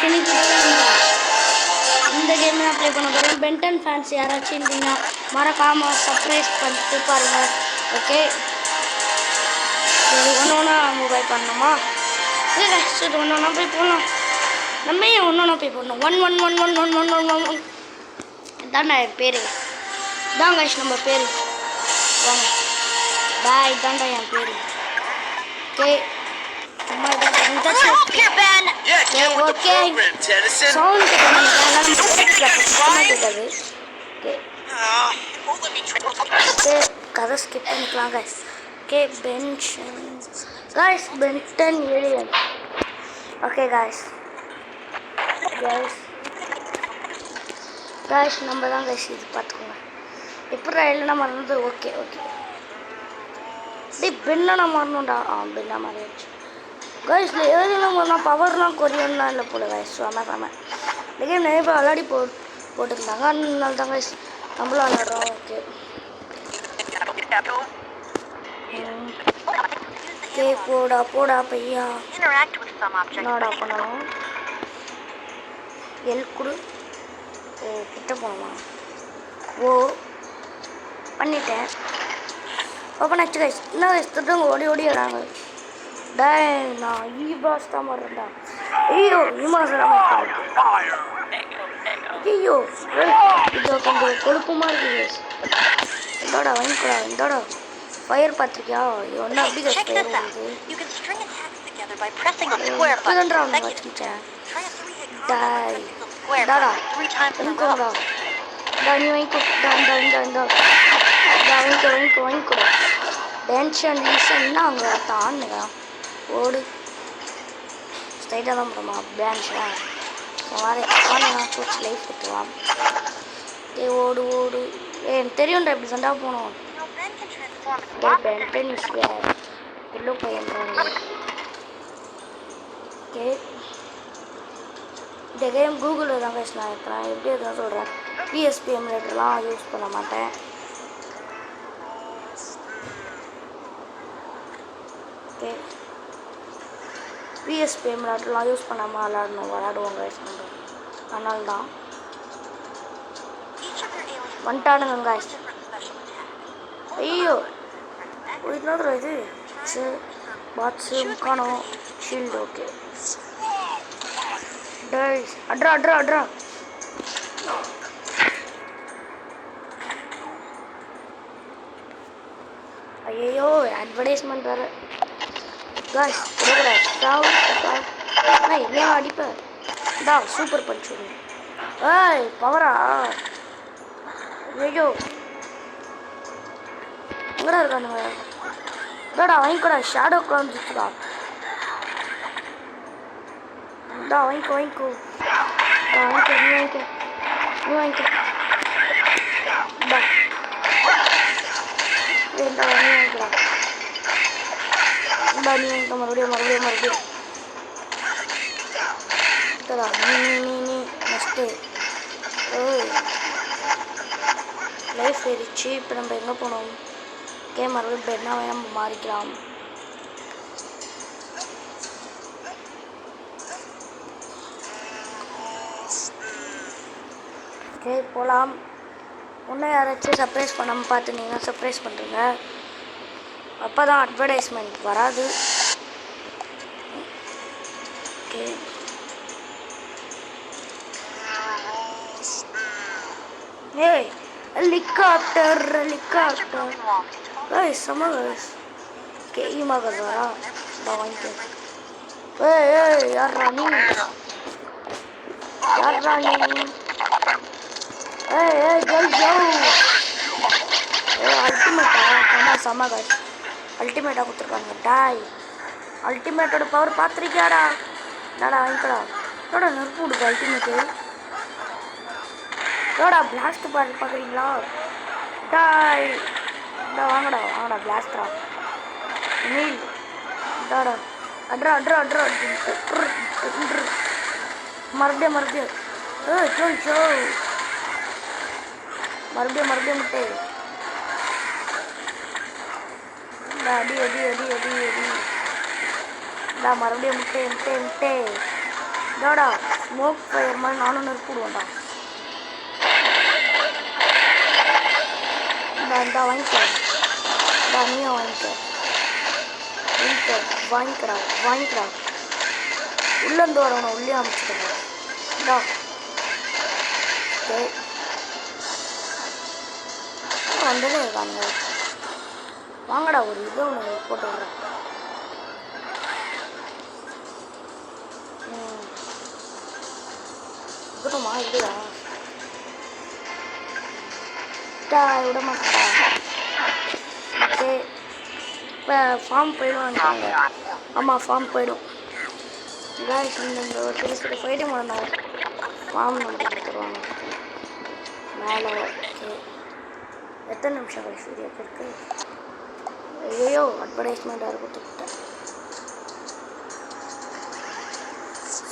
இன்னைக்கு இந்த கேம் தான் ப்ளே பண்ண போகிறோம். பென்டன் ஃபேன்ஸ் யாராச்சும் இருந்தீங்கன்னா மறக்காமல் சர்ப்ரைஸ் பண்ணிட்டு பாருங்கள். ஓகே, ஒன்று ஒன்றா மொபைல் பண்ணணுமா? இல்லை சரி, ஒன்று ஒன்றா போய் போடலாம். நம்ம ஏன் ஒன்று ஒன்றா போய் போடணும்? 111111111 தாண்டா என் பேர். இதான் கைஸ் நம்ம பேர். வாங்க பாய், தாண்டா என் பேர். ஓகே, சும்மா ஓகே சவுண்ட் கேட்காது. ஓகே, கதை ஸ்கிப் பண்ணிக்கலாம் guys. Okay, Ben 10 alien. Okay guys நம்ம தான் கைஸ் இது பார்த்துக்கோங்க. எப்படி இல்லைன்னா மறந்தது. ஓகே பெண்ணா மாறணும்டா. பெண்ணா மாறியாச்சு கைஸ்ல. எதுலாம் வரலாம், பவர்லாம் குறையலாம் இல்லை போல கைஸ். செம இந்த கேம் நிறைய பேர் விளையாடி போட்டுருந்தாங்க. அதனால தான் கைஸ் நம்மளும் விளையாடுறோம். ஓகே போடா பையா. என்னடா பண்ணணும்? குடு. ஓ கிட்ட போகணுமா? ஓ பண்ணிட்டேன். ஓப்பன் ஆச்சு கைஸ். என்ன கைஸ் திட்டவங்க ஓடி வராங்க. டேய் நான் பாஸ் தான் மாறுறேன்டா. ஐயோ ஐயோ இது கொஞ்சம் கொழுப்பமாக இருக்குது கைஸ். இந்தோட வாங்கிக்கூடா. இந்தோட ஃபயர் பார்த்துருக்கியா? ஒன்று அப்படி கைஸ் ஃபயர் வருது. இப்போதான்டா அவனை வச்சுக்கிட்டேன். டாய் இந்தாடா வாங்கிக்கோடா. நீ வாங்கிக்கோ. டென்ஷன் ரீசன்னா அங்கே தானுங்க. ஓடு ஸ்ட்ரைட்டாக தான் போடுமா? பேன்ஸ்லாம் நான் சூச்சு லைஃப் கொடுத்துவான். ஓடு எனக்கு தெரியும்டா இப்படி சண்டா போகணும். பென்டன் எல்லோ பையன்றாங்க. ஓகே, இந்த கேம் கூகுளில் தான் பேசினேன். இப்போ நான் எப்படி எதுவும் சொல்கிறேன். PSP எமுலேட்டர்லாம் யூஸ் பண்ண மாட்டேன். ஓகே, PSP எமுலேட்டர்லாம் யூஸ் பண்ணாமல் விளையாடுவோம் கைஸ். அதனால தான் வந்துட்டானுங்க கைஸ். ஐயோ என்னது இது? பாட்ஸு முக்கானோ ஷீல்டு. ஓகே டைஸ் அட்ரா. ஐயோ அட்வர்டைஸ்மெண்ட் வேறு கைஸ். என்ன அடிப்பேன். Super punch. ஏய் பவரா? ஐயோ எங்கடா இருக்கானுங்க? இதாடா வாங்கிக்கோடா. ஷேடோக்கு வந்துச்சுடா. வாங்கிக்கோ நீ வாங்கிக்கோ. மறுபடியும் நீ நெக்ஸ்ட்டு லைஃப் ஏறிச்சு. இப்போ நம்ம எங்கே போனோம்? மறுபடியும் பெட்னா நம்ம மாறிக்கலாம். ஓகே போகலாம். இன்னும் யாராச்சும் சர்ப்ரைஸ் பண்ணாமல் பார்த்துருந்தீங்கன்னா சர்ப்ரைஸ் பண்ணுறேங்க. அப்போ தான் அட்வர்டைஸ்மெண்ட் வராது. ஓகே ஏய் ஹெலிகாப்டர் கைஸ் செம்ம கைஸ். ஓகே ஈமாக வரா. வாங்கிக்கோ. ஏய் யார்ரா நீ? அல்டிமேட்டா செம்ம கைஸ். அல்டிமேட்டாக கொடுத்துருக்காங்க. டாய் அல்டிமேட்டோட பவர் பார்த்துருக்கியாடா? என்னடா வாங்கிக்கடா. என்னோட நெருப்பு விடுது அல்டிமேட்டு. என்னோடா பிளாஸ்ட் பார்க்குறீங்களா? டாய் வாங்கடா பிளாஸ்டரா நீல். இதாடா அட்ரா மறுபடியும் மறுபடியும் முட்டை. அடி மறுபடியும் முட்டை. இதாடா ஸ்மோக் ஃபயர் மாதிரி நானும் நெருப்பிடுவேன்டா. இந்த வாங்கிக்க, இந்த நீயும் வாங்கிக்க, வாங்கிக்கடா வாங்கிக்கடா. உள்ளேருந்து வரவனை உள்ளே அமைச்சுக்கடா. இந்தா வந்ததே இருக்காங்க. வாங்கடா ஒரு இது ஒன்று போட்டு விட்றேன். இருக்கட்டுமா இல்லையா? விட மாட்டேன்டா. ஓகே இப்போ ஃபார்ம் போயிடுவாங்க. ஆமாம் ஃபார்ம் போயிடும். காய்ஸ் இந்த ஒரு பெரிய பெரிய ஃபைட்டே முடிந்தாங்க. ஃபார்ம் நமக்கு கொடுத்துருவாங்க மேலே. ஓகே எத்தனை நிமிஷம் கழிச்சு வீடியோ இருக்கு? ஐயோ அட்வர்டைஸ்மெண்ட் யாரும் கொடுத்துக்கிட்டேன்.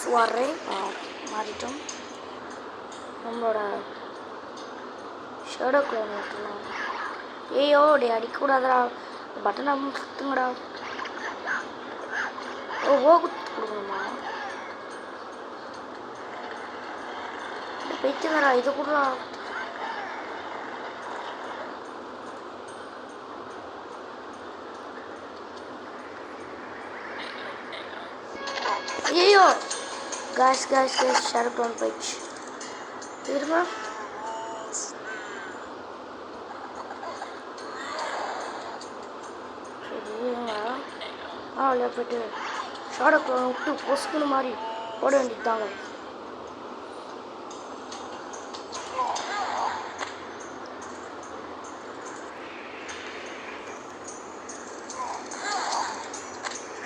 சுவாரே மாறிட்டோம். நம்மளோட ஷேடோ க்ளோன் விட்டுலாம். ஐயோ டே அடிக்கக்கூடாதா, பட்டன் அம்மன் சுத்துங்கடா. ஓ கொடுக்கணுமா? பேச்சுங்கடா இது கூட. ஐயோ கேஸ் கேஸ் கேஸ் ஷேடோ க்ளோன் போயிடுச்சு. இருமா சரிங்களா போயிட்டு ஷேடோ க்ளோன் விட்டு பொசுக்குன்னு மாதிரி ஓட வேண்டியதாங்க.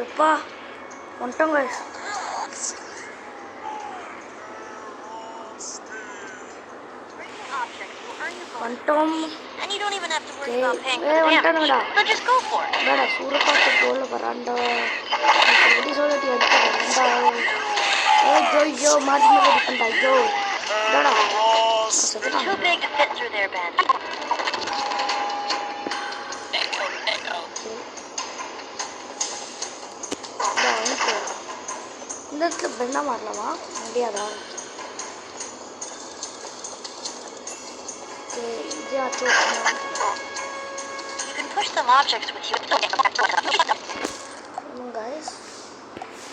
எப்பா வந்துட்டோங்க. வந்துட்டோம். வந்துட்டானுங்கடா. வேடா சூட பார்த்து போல வராண்டா. எப்படி சொல்லிட்டு எடுத்துடா. ஐயோ மாற்றி மாற்றி அடிப்பண்டா. ஐயோ வேடா இந்த இடத்துல பெண்ணா மாறலாமா? முடியாதா?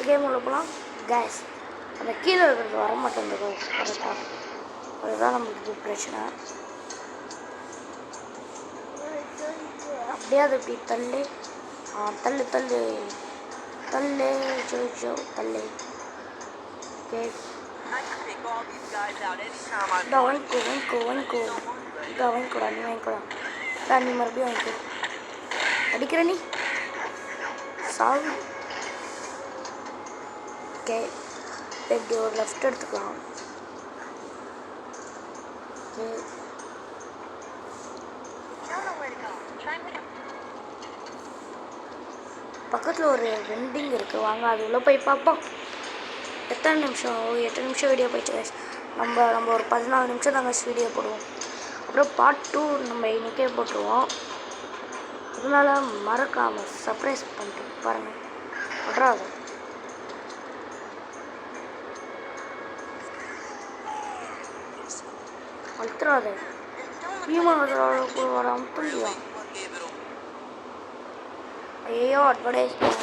கேம் உள்ள போகலாம். கேஸ் அந்த கீழே இருக்கிறது வர மாட்டேங்குது கரெக்டாக. அதுதான் நம்மளுக்கு பிரச்சனை. அப்படியே அது இப்படி தள்ளு தள்ளு தள்ளு தள்ளு ஜோ தள்ளு. ஓகே வாங்கிக்கோடா நீ வாங்கிக்கோடா. நீ மறுபடியும் வாங்கிக்கோ. அடிக்கிற நீ சாவு. ஓகே இப்படி ஒரு லெஃப்ட் எடுத்துக்கலாம். ஓகே பக்கத்தில் ஒரு வெண்டிங் இருக்குது. வாங்க அது உள்ளே போய் பார்ப்போம். எத்தனை நிமிஷம் 8 நிமிஷம் வீடியோ போயிடுச்சு கைஸ். நம்ம ஒரு 14 நிமிஷம் தாங்க வீடியோ போடுவோம். அப்புறம் பார்ட் 2 நம்ம இன்றைக்கே போட்டுருவோம். அதனால மறக்காமல் சர்ப்ரைஸ் பண்ணிட்டு பாருங்கள். அட்ராது அழுத்துறாது கூட வர அமுத்துலையா? ஐயோ அட்வர்டைஸ்மெண்ட்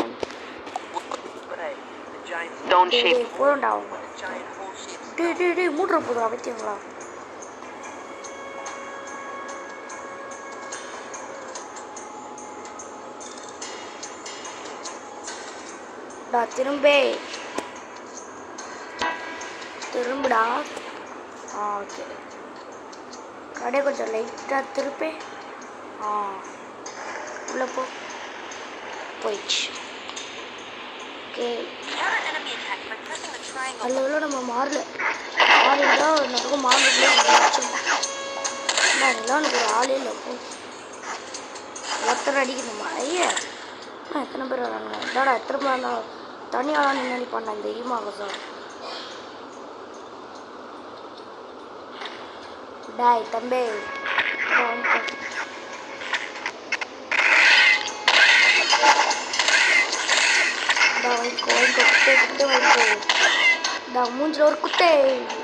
போதும்டா. அவங்க மூட்ற போதும் அவத்தியங்களா? திரும்புடா. ஓகே கடை கொஞ்சம் லைட்டாக திருப்பி உள்ளே போயிடுச்சு. ஓகே அதில் நம்ம மாறல நமக்கு மாறல. அதெல்லாம் எனக்கு ஒரு ஆளே இல்லை. ஒருத்தர் அடிக்கணுமா? ஐயா எத்தனை பேர் வராங்க? இதாடா எத்தனை பேர் இருந்தாலும் தனியாலாம் நின்னாடி பண்ண இந்த ஈமாக சார். டாய் தம்பி வாங்கிக்கோ. இந்த மூஞ்சில் ஒரு குட்டை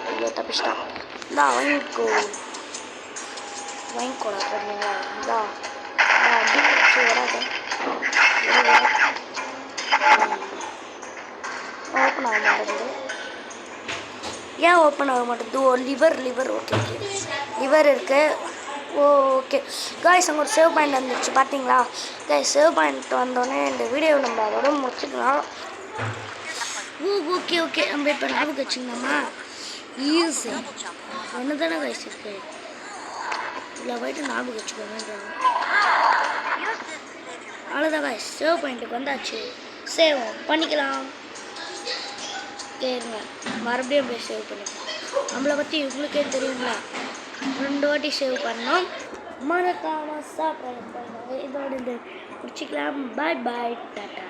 ஐயோ தப்பிச்சிட்டான். இந்தா வாங்கிக்கோ வாங்கிக்கோடா பண்ணுங்க. இந்தா அப்படி வராது. ஓப்பன் ஆக மாட்டேங்குது. ஏன் ஓப்பன் ஆக மாட்டேங்குது? ஓ லிவர் ஓகே லிவர் இருக்குது. ஓ ஓகே காய்ஸ் அங்கே ஒரு சேவ் பாயிண்ட் வந்துடுச்சு பார்த்தீங்களா? காய்ஸ் சேவ் பாயிண்ட் வந்தோடனே இந்த வீடியோ நம்ம அதோட முடிச்சுக்கலாம். ஓகே நம்ம இப்போ ஞாபகம் வச்சுக்கலாமா? ஈஸி ஒன்று தானே காய்ஸ் இருக்குது. இதில் போய்ட்டு ஞாபகம் வச்சுக்கோங்க. அவ்வளோதான் காய்ஸ் சேவ் பாயிண்ட்டுக்கு வந்தாச்சு. சேவ் பண்ணிக்கலாம். சரிங்க மறுபடியும் போய் சேவ் பண்ணிக்கலாம். நம்மளை பற்றி உங்களுக்கே தெரியுங்களா? 2 வாட்டி சேவ் பண்ணோம். மறக்காமல் சாப்பிட்ற இதோட முடிச்சிக்கலாம். பாய் டாட்டா.